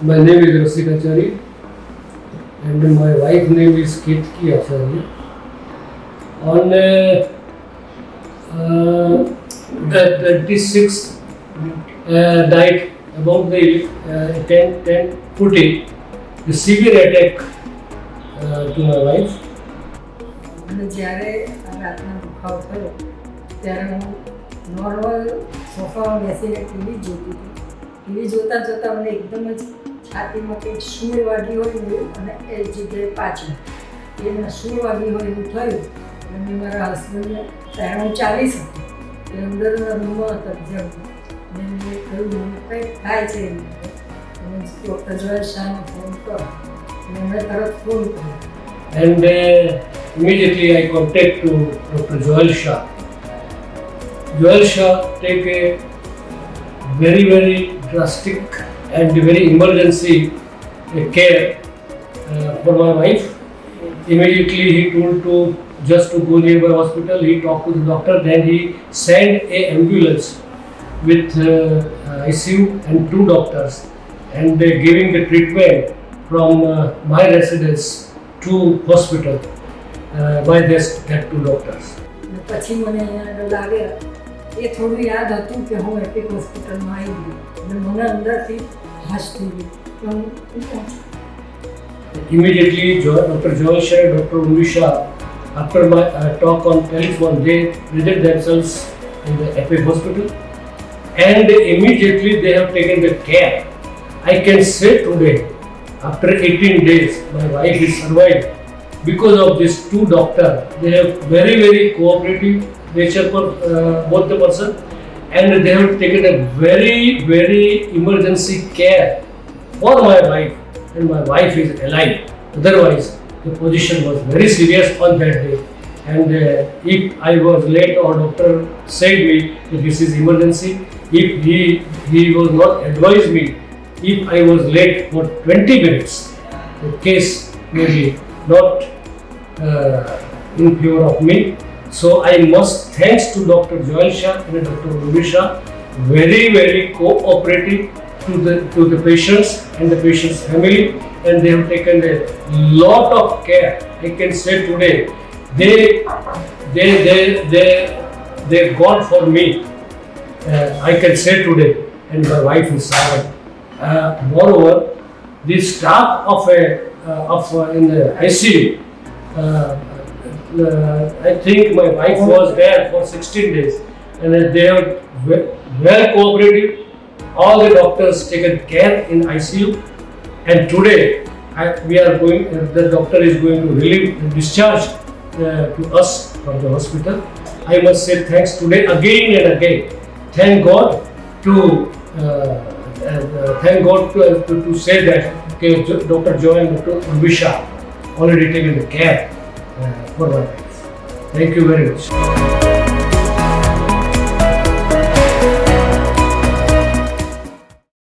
My name is Rasik Acharya and my wife name is Ketki Acharya. On the 26th night, about the 10:40, the severe attack to my wife. અને જ્યારે આ રાતના દુખાવો થયો ત્યારે હું નોર્મલ સોફામાં બેસીને ટીવી જોતી હતી. ટીવી જોતાં જોતાં મને એકદમ જ છાતીમાં કંઈક સૂળ વાગી હોય ને અને એ જગ્યાએ પાછળ એને સૂળ વાગી હોય એવું થયું. અને મેં મારા હસબન્ડને ત્યારે હું 40 હતી એ અંદરના રૂમમાં હતા જેમ મેં કહ્યું મને કંઈક થાય છે એમ અને ડૉક્ટર જોયેલ શાહને ફોન કરો અને મેં તરત ફોન કર્યો. And immediately I contact to Dr. Joel Shah. Joel Shah take a very drastic and very emergency care for my wife. Immediately he told to just to go nearby hospital. He talked to the doctor. Then he sent a ambulance with ICU and 2 doctors and giving the treatment from my residence to hospital by this that 2 doctors. અને પછી મને અહીંયા લાગે એ થોડું યાદ હતું કે હું એપિક હોસ્પિટલમાં આવી ગઈ અને મને અંદરથી હાશ થઈ ગઈ કે હું પહોંચું. Immediately Dr. Joel Shah and Dr. Umisha, after my talk on telephone, they present themselves in the Epic hospital and immediately they have taken the care. I can say today, after 18 days, my wife is survived because of these 2 doctors. They have very cooperative nature for both the person and they have taken a very emergency care for my wife and my wife is alive. Otherwise, the position was very serious on that day. And if I was late or doctor said me that this is emergency, if he was not advised me, if I was late for 20 minutes, the case may be not in favor of me. So I must thanks to Dr. Joel Shah and Dr. Umisha, very cooperative to the patients and the patient's family, and they have taken a lot of care. I can say today they God for me. I can say today, and my wife is silent. Moreover, the staff in the ICU, I think my wife was there for 16 days and they are well cooperative. All the doctors taken care in ICU and today the doctor is going to relieve the discharge to us from the hospital. I must say thanks today again and again. Thank God to say that Dr. Joel and Dr. Umisha already taken the care for my wife. Thank you very much.